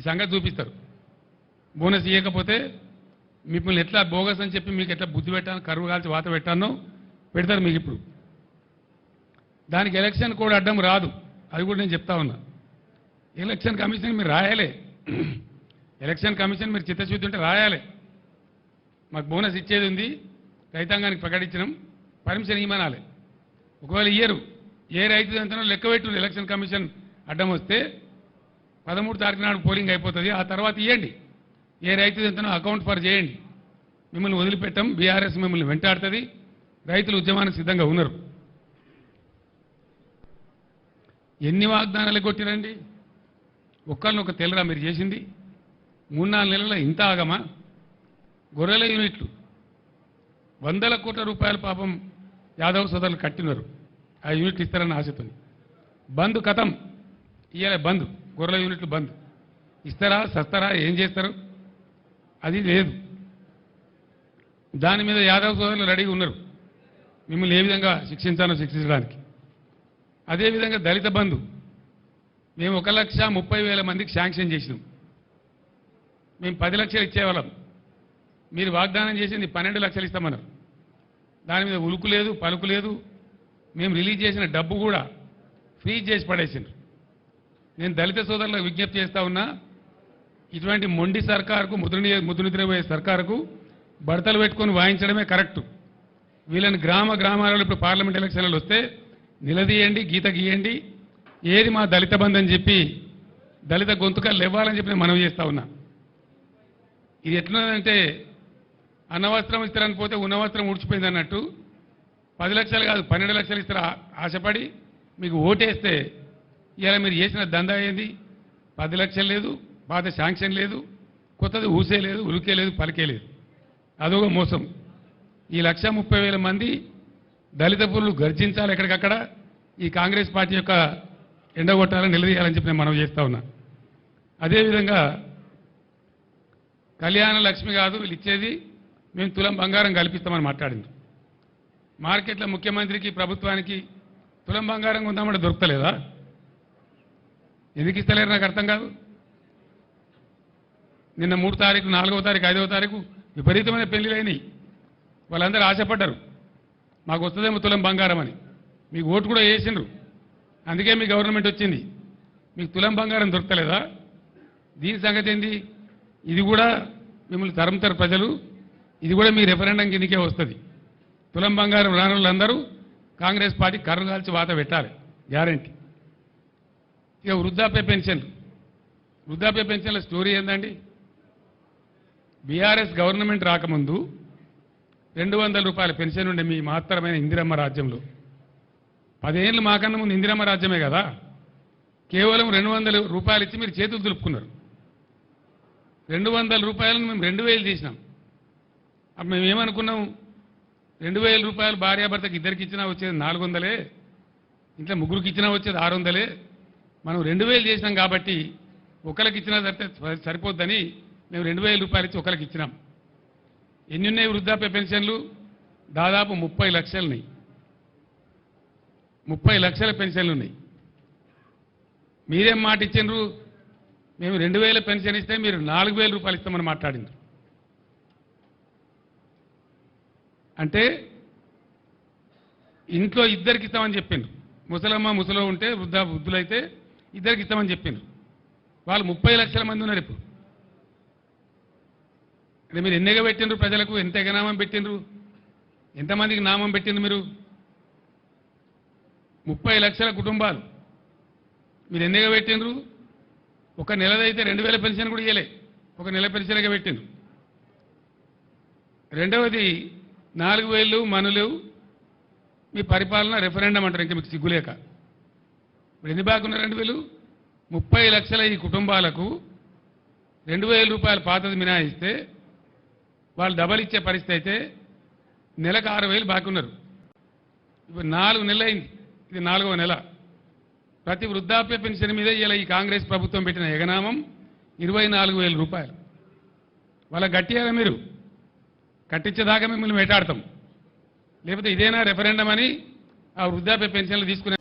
సంగతి చూపిస్తారు. బోనస్ ఇవ్వకపోతే మిమ్మల్ని ఎట్లా బోగస్ అని చెప్పి మీకు ఎట్లా బుద్ధి పెట్టాను, కరువు కాల్చి వాత పెట్టానో పెడతారు మీకు. ఇప్పుడు దానికి ఎలక్షన్ కోడ్ అడ్డం రాదు, అది కూడా నేను చెప్తా ఉన్నా. ఎలక్షన్ కమిషన్ మీరు రాయాలి, ఎలక్షన్ కమిషన్ మీరు చిత్తశుద్ధి ఉంటే రాయాలి. మాకు బోనస్ ఇచ్చేది ఉంది, రైతాంగానికి ప్రకటించినాం, పర్మిషన్ ఇవ్వనాలి. ఒకవేళ ఇయ్యరు, ఏ రైతు ఎంతనో లెక్క పెట్టు. ఎలక్షన్ కమిషన్ అడ్డం వస్తే 13 తారీఖు నాడు పోలింగ్ అయిపోతుంది, ఆ తర్వాత ఇవ్వండి. ఏ రైతు ఎంతనో అకౌంట్ ఫర్ చేయండి. మిమ్మల్ని వదిలిపెట్టం, బీఆర్ఎస్ మిమ్మల్ని వెంటాడుతుంది. రైతులు ఉద్యమానికి సిద్ధంగా ఉన్నారు. ఎన్ని వాగ్దానాలు కొట్టిరండి, ఒక్కరినొక తెల్లరా మీరు చేసింది? 3-4 నెలల ఇంత ఆగమా? గొర్రెల యూనిట్లు 100 కోట్ల రూపాయల పాపం యాదవ్ సోదరులు కట్టినారు, ఆ యూనిట్లు ఇస్తారన్న ఆశతో. బంద్ కథం, ఇయ్యాలి బంద్, గొర్రెల యూనిట్లు బంద్. ఇస్తారా, సస్తారా, ఏం చేస్తారు? అది లేదు. దాని మీద యాదవ్ సోదరులు రెడీగా ఉన్నారు మిమ్మల్ని ఏ విధంగా శిక్షించాలో శిక్షించడానికి. అదేవిధంగా దళిత బంధు మేము 1,30,000 మందికి శాంక్షన్ చేసినాం. మేము 10 లక్షలు ఇచ్చేవాళ్ళం, మీరు వాగ్దానం చేసింది 12 లక్షలు ఇస్తామన్నారు. దాని మీద ఉలుకు లేదు, పలుకు లేదు. మేము రిలీజ్ చేసిన డబ్బు కూడా ఫ్రీజ్ చేసి పడేసిండ్రు. నేను దళిత సోదరులకు విజ్ఞప్తి చేస్తా ఉన్నా, ఇటువంటి మొండి సర్కారుకు, ముద్దు నిద్రపోయే సర్కారుకు బడతలు పెట్టుకొని వాయించడమే కరెక్టు. వీళ్ళని గ్రామాలలో ఇప్పుడు పార్లమెంట్ ఎలక్షన్లు వస్తే నిలదీయండి, గీత గీయండి, ఏది మా దళిత బంధు అని చెప్పి దళిత గొంతుకలు ఇవ్వాలని చెప్పి నేను మనవి చేస్తా ఉన్నా. ఇది ఎట్లున్నదంటే అన్నవస్త్రం ఇస్తారని పోతే ఉన్నవస్త్రం ఊడ్చిపోయింది అన్నట్టు. 10 లక్షలు కాదు 12 లక్షలు ఇస్తారా ఆశపడి మీకు ఓటేస్తే ఇలా మీరు చేసిన దందా ఏంది? 10 లక్షలు లేదు, పాత శాంక్షన్ లేదు, కొత్తది ఊసే లేదు, ఉలికే లేదు, పలికే లేదు. అదొక మోసం. ఈ 1,30,000 మంది దళిత పురులు గర్జించాలి ఎక్కడికక్కడ. ఈ కాంగ్రెస్ పార్టీ యొక్క ఎండగొట్టాలని నిలదీయాలని చెప్పి నేను మనవి చేస్తా ఉన్నా. అదేవిధంగా కళ్యాణ లక్ష్మి కాదు వీళ్ళు ఇచ్చేది, మేము తులం బంగారం కల్పిస్తామని మాట్లాడింది. మార్కెట్లో ముఖ్యమంత్రికి, ప్రభుత్వానికి తులం బంగారం ఉందామంటే దొరకలేదా? ఎందుకు ఇస్తలేరు నాకు అర్థం కాదు. నిన్న 3వ తారీఖు, 4వ తారీఖు, 5వ తారీఖు విపరీతమైన పెళ్లిలు అయినాయి. వాళ్ళందరూ ఆశపడ్డారు మాకు వస్తుందేమో తులం బంగారం అని. మీకు ఓటు కూడా వేసిండ్రు, అందుకే మీ గవర్నమెంట్ వచ్చింది. మీకు తులం బంగారం దొరకలేదా? దీని సంగతి ఏంది? ఇది కూడా మిమ్మల్ని తరుముతారు ప్రజలు, ఇది కూడా మీ రెఫరెండం కిందకే వస్తుంది. తులం బంగారం రాని వాళ్ళందరూ కాంగ్రెస్ పార్టీ కర్రు కాల్చి వాత పెట్టాలి, గ్యారంటీ. ఇక వృద్ధాప్య పెన్షన్ల స్టోరీ ఏందండి? బీఆర్ఎస్ గవర్నమెంట్ రాకముందు 200 రూపాయల పెన్షన్ ఉండే మీ మహత్తరమైన ఇందిరమ్మ రాజ్యంలో. 10 ఏళ్ళు మాకన్నా ముందు ఇందిరమ్మ రాజ్యమే కదా. కేవలం 200 రూపాయలు ఇచ్చి మీరు చేతులు దులుపుకున్నారు. 200 రూపాయలను మేము 2,000 చేసినాం. అప్పుడు మేము ఏమనుకున్నాం, 2,000 రూపాయలు భార్యాభర్తకి ఇద్దరికి ఇచ్చినా వచ్చేది 400, ఇంట్లో ముగ్గురికి ఇచ్చినా వచ్చేది 600. మనం 2,000 చేసినాం కాబట్టి ఒకరికి ఇచ్చినా సరిపోద్దని మేము 2,000 రూపాయలు ఇచ్చి ఒకరికి ఇచ్చినాం. ఎన్ని ఉన్నాయి వృద్ధాప్య పెన్షన్లు? దాదాపు 30 లక్షలున్నాయి. 30 లక్షల పెన్షన్లు ఉన్నాయి. మీరేం మాట ఇచ్చిండ్రు? మేము 2,000 పెన్షన్ ఇస్తే మీరు 4,000 రూపాయలు ఇస్తామని మాట్లాడిండ్రు. అంటే ఇంట్లో ఇద్దరికి ఇస్తామని చెప్పిండ్రు. ముసలమ్మ ముసలో ఉంటే వృద్ధులైతే ఇద్దరికి ఇస్తామని చెప్పిండ్రు. వాళ్ళు 30 లక్షల మంది ఉన్నారు ఇప్పుడు. అంటే మీరు ఎన్నిగా పెట్టిండ్రు? ప్రజలకు ఎంత ఎగనామం పెట్టిండ్రు? ఎంతమందికి నామం పెట్టిండ్రు మీరు? 30 లక్షల కుటుంబాలు మీరు ఎన్నిగా పెట్టిండ్రు? ఒక నెలదైతే 2,000 పెన్షన్ కూడా ఇవ్వలే, ఒక నెల పెన్షన్గా పెట్టిండ్రు. రెండవది 4,000 మనులు మీ పరిపాలన రెఫరెండం అంటారు, ఇంకా మీకు సిగ్గులేక. ఇప్పుడు ఎన్ని బాగున్నారండి వీళ్ళు? 30 లక్షల ఈ కుటుంబాలకు 2,000 రూపాయల పాతది మినాయిస్తే వాళ్ళు డబల్ ఇచ్చే పరిస్థితి అయితే నెలకు 6,000 బాకీ ఉన్నారు. ఇప్పుడు 4 నెలలు అయింది, ఇది 4వ నెల. ప్రతి వృద్ధాప్య పెన్షన్ మీద ఇలా ఈ కాంగ్రెస్ ప్రభుత్వం పెట్టిన ఎగనామం 24,000 రూపాయలు. వాళ్ళ గట్టిగా మీరు కట్టించేదాకా మిమ్మల్ని వేటాడతాం, లేకపోతే ఇదేనా రెఫరెండం అని ఆ వృద్ధాప్య పెన్షన్లు తీసుకునే